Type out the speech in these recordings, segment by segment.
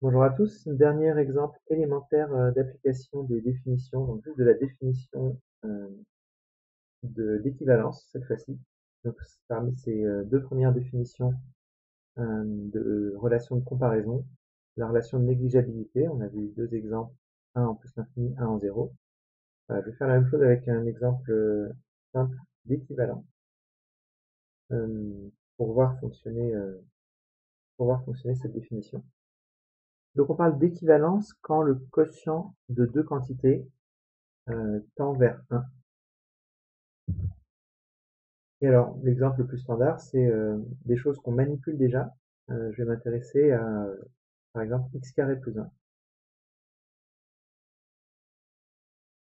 Bonjour à tous, un dernier exemple élémentaire d'application des définitions, donc juste de la définition d'équivalence cette fois-ci. Donc parmi ces deux premières définitions de relation de comparaison, la relation de négligeabilité, on a vu deux exemples, un en plus l'infini, un en zéro. Je vais faire la même chose avec un exemple simple d'équivalent euh, pour voir fonctionner cette définition. Donc on parle d'équivalence quand le quotient de deux quantités tend vers 1. Et alors, l'exemple le plus standard, c'est des choses qu'on manipule déjà. Je vais m'intéresser à, par exemple, x carré plus 1.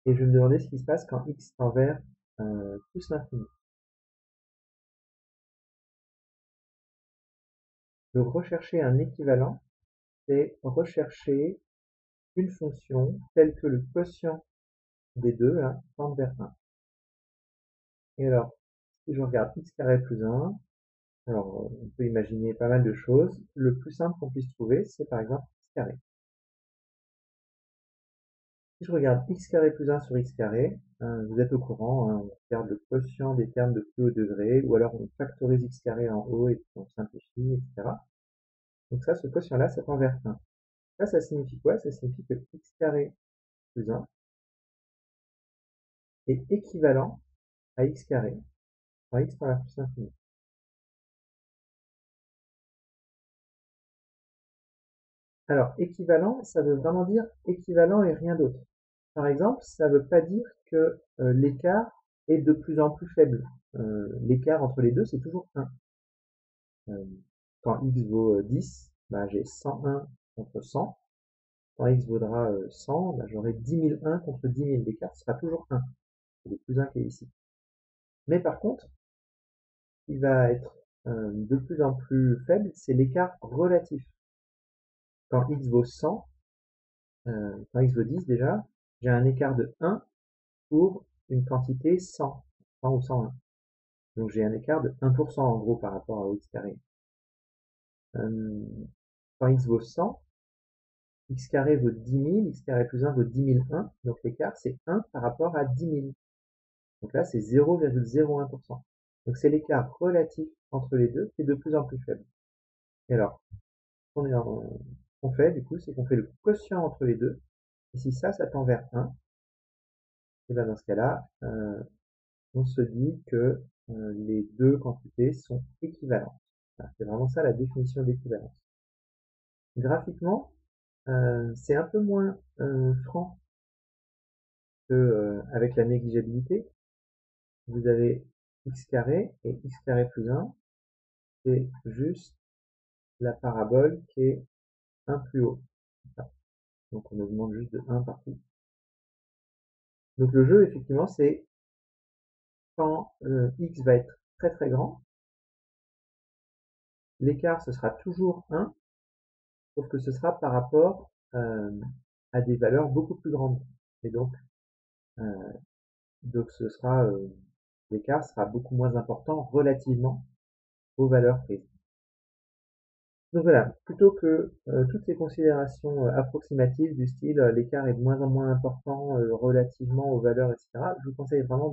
Et je vais me demander ce qui se passe quand x tend vers plus l'infini. Donc, rechercher un équivalent, c'est rechercher une fonction telle que le quotient des deux là, tend vers 1. Et alors, si je regarde x carré plus 1, alors on peut imaginer pas mal de choses. Le plus simple qu'on puisse trouver, c'est par exemple x carré. Si je regarde x carré plus 1 sur x carré, vous êtes au courant, hein, on regarde le quotient des termes de plus haut degré, ou alors on factorise x carré en haut et puis on simplifie, etc. Donc ça, ce quotient-là, ça tend vers 1. Ça signifie quoi? Ça signifie que x carré plus 1 est équivalent à x carré quand x tend vers plus l'infini. Alors, équivalent, ça veut vraiment dire équivalent et rien d'autre. Par exemple, ça ne veut pas dire que l'écart est de plus en plus faible. L'écart entre les deux, c'est toujours 1. Quand x vaut 10, bah, j'ai 101 contre 100. Quand x vaudra 100, bah, j'aurai 10 001 contre 10 000. L'écart sera toujours 1. C'est le plus 1 qui est ici. Mais par contre, il va être de plus en plus faible, c'est l'écart relatif. Quand x vaut 100, quand x vaut 10 déjà, j'ai un écart de 1 pour une quantité 100, 100 ou 101. Donc j'ai un écart de 1% en gros par rapport à x carré. Quand x vaut 100, x carré vaut 10 000, x carré plus 1 vaut 10 001, donc l'écart c'est 1 par rapport à 10 000. Donc là c'est 0,01%. Donc c'est l'écart relatif entre les deux qui est de plus en plus faible. Et alors, ce qu'on fait du coup, c'est qu'on fait le quotient entre les deux. Et si ça tend vers 1, et bien dans ce cas-là, on se dit que les deux quantités sont équivalentes. Voilà, c'est vraiment ça la définition d'équivalence. Graphiquement, c'est un peu moins franc que avec la négligeabilité. Vous avez x carré et x carré plus 1, c'est juste la parabole qui est 1 plus haut. Donc on augmente juste de 1 partout. Donc le jeu, effectivement, c'est quand x va être très très grand, l'écart ce sera toujours 1, sauf que ce sera par rapport à des valeurs beaucoup plus grandes. Et donc ce sera l'écart sera beaucoup moins important relativement aux valeurs prises. Donc voilà, plutôt que toutes ces considérations approximatives du style l'écart est de moins en moins important relativement aux valeurs, etc., je vous conseille vraiment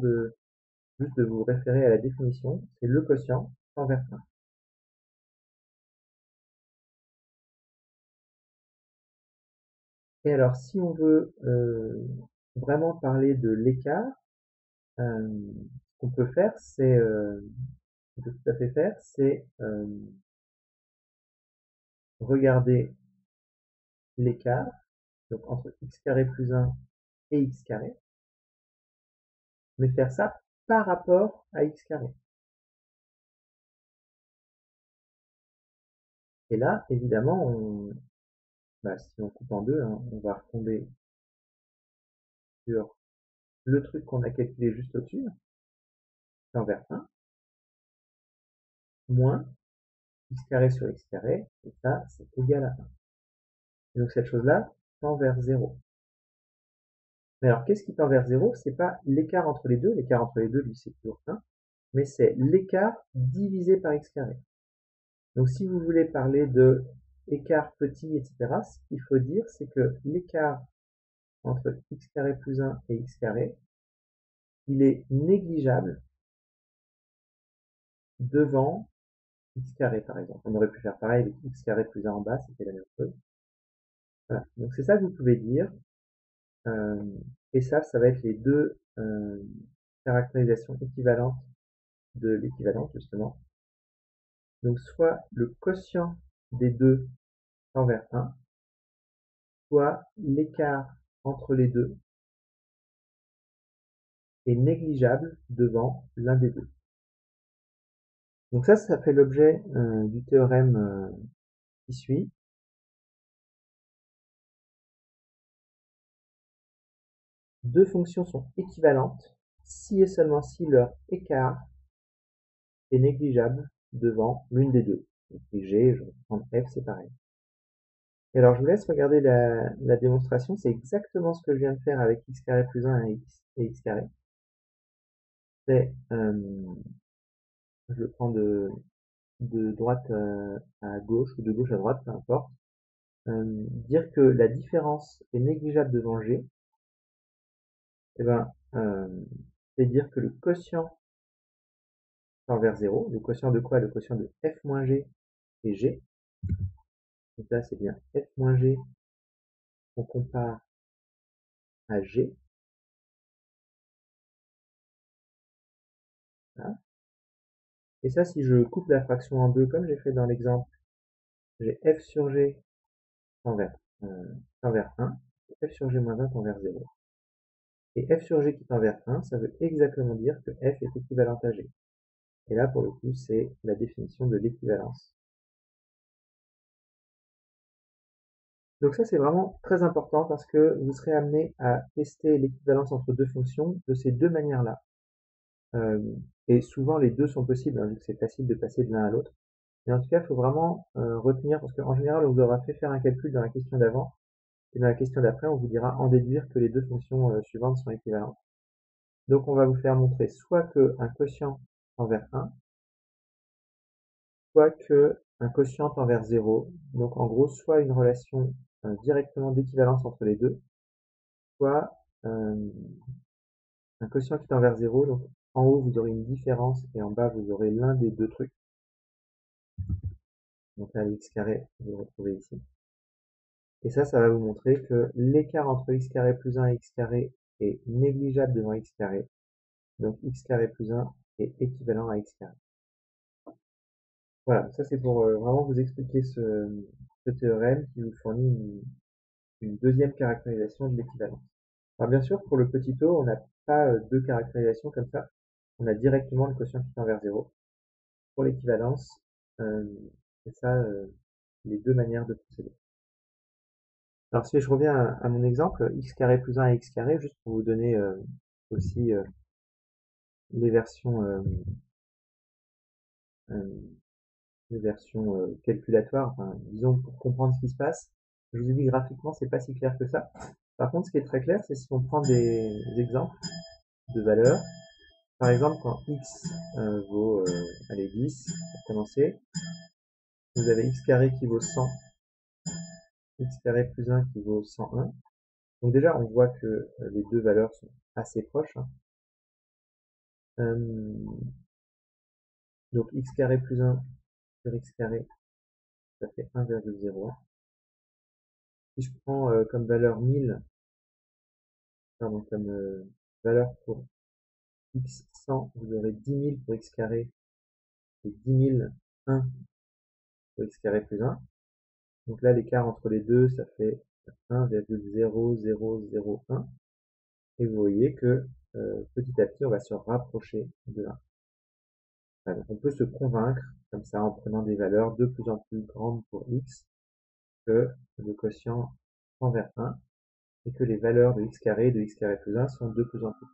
juste de vous référer à la définition, c'est le quotient envers 1. Et alors, si on veut vraiment parler de l'écart, ce qu'on peut faire, on peut tout à fait faire, c'est regarder l'écart, donc entre x carré plus 1 et x carré, mais faire ça par rapport à x carré. Et là, évidemment, si on coupe en deux, hein, on va retomber sur le truc qu'on a calculé juste au-dessus, envers 1, moins x carré sur x carré, et ça, c'est égal à 1. Et donc cette chose-là tend vers 0. Mais alors, qu'est-ce qui tend vers 0? C'est pas l'écart entre les deux, l'écart entre les deux, lui, c'est toujours 1, mais c'est l'écart divisé par x carré. Donc si vous voulez parler de écart petit, etc., ce qu'il faut dire, c'est que l'écart entre x carré plus 1 et x carré, il est négligeable devant x carré, par exemple. On aurait pu faire pareil avec x carré plus 1 en bas, c'était la même chose. Voilà. Donc c'est ça que vous pouvez dire. Et ça va être les deux caractérisations équivalentes de l'équivalence, justement. Donc soit le quotient des deux tend vers 1, soit l'écart entre les deux est négligeable devant l'un des deux. Donc ça fait l'objet du théorème qui suit. Deux fonctions sont équivalentes si et seulement si leur écart est négligeable devant l'une des deux. Donc G, je vais prendre F, c'est pareil. Et alors je vous laisse regarder la démonstration, c'est exactement ce que je viens de faire avec x carré plus 1 et x carré. C'est, je le prends de droite à gauche ou de gauche à droite, peu importe. Dire que la différence est négligeable devant G, eh ben, c'est dire que le quotient tend vers 0. Le quotient de quoi? Le quotient de f moins g et g. Donc là, c'est bien f moins g qu'on compare à g. Voilà. Et ça, si je coupe la fraction en deux, comme j'ai fait dans l'exemple, j'ai f sur g tend vers 1, et f sur g moins 1 tend vers 0. Et f sur g qui tend vers 1, ça veut exactement dire que f est équivalent à g. Et là, pour le coup, c'est la définition de l'équivalence. Donc ça, c'est vraiment très important parce que vous serez amené à tester l'équivalence entre deux fonctions de ces deux manières-là. Et souvent, les deux sont possibles, hein, vu que c'est facile de passer de l'un à l'autre. Mais en tout cas, il faut vraiment retenir, parce qu'en général, on vous aura fait faire un calcul dans la question d'avant, et dans la question d'après, on vous dira en déduire que les deux fonctions suivantes sont équivalentes. Donc on va vous faire montrer soit qu'un quotient tend vers 1, soit qu'un quotient tend vers 0. Donc en gros, soit une relation directement d'équivalence entre les deux, soit un quotient qui tend vers 0. Donc en haut, vous aurez une différence et en bas, vous aurez l'un des deux trucs. Donc là, le x carré, vous le retrouvez ici. Et ça va vous montrer que l'écart entre x carré plus 1 et x carré est négligeable devant x carré. Donc x carré plus 1 est équivalent à x carré. Voilà, ça c'est pour vraiment vous expliquer ce théorème qui vous fournit une deuxième caractérisation de l'équivalence. Alors bien sûr, pour le petit o, on n'a pas deux caractérisations comme ça. On a directement le quotient qui tend vers 0. Pour l'équivalence, c'est ça les deux manières de procéder. Alors si je reviens à mon exemple, x carré plus 1 et x carré, juste pour vous donner aussi les versions calculatoires, enfin, disons pour comprendre ce qui se passe. Je vous ai dit graphiquement, c'est pas si clair que ça. Par contre, ce qui est très clair, c'est si on prend des exemples de valeurs. Par exemple, quand x vaut allez, 10, pour commencer, vous avez x carré qui vaut 100, x carré plus 1 qui vaut 101. Donc déjà, on voit que les deux valeurs sont assez proches. Hein. Donc x carré plus 1 sur x carré, ça fait 1,01. Si je prends comme valeur 1000, pardon, comme valeur pour x 100, vous aurez 10 000 pour x carré et 10 001 pour x carré plus 1. Donc là, l'écart entre les deux, ça fait 1,0001. Et vous voyez que petit à petit, on va se rapprocher de 1. Voilà, donc on peut se convaincre, comme ça, en prenant des valeurs de plus en plus grandes pour x, que le quotient tend vers 1 et que les valeurs de x carré et de x carré plus 1 sont de plus en plus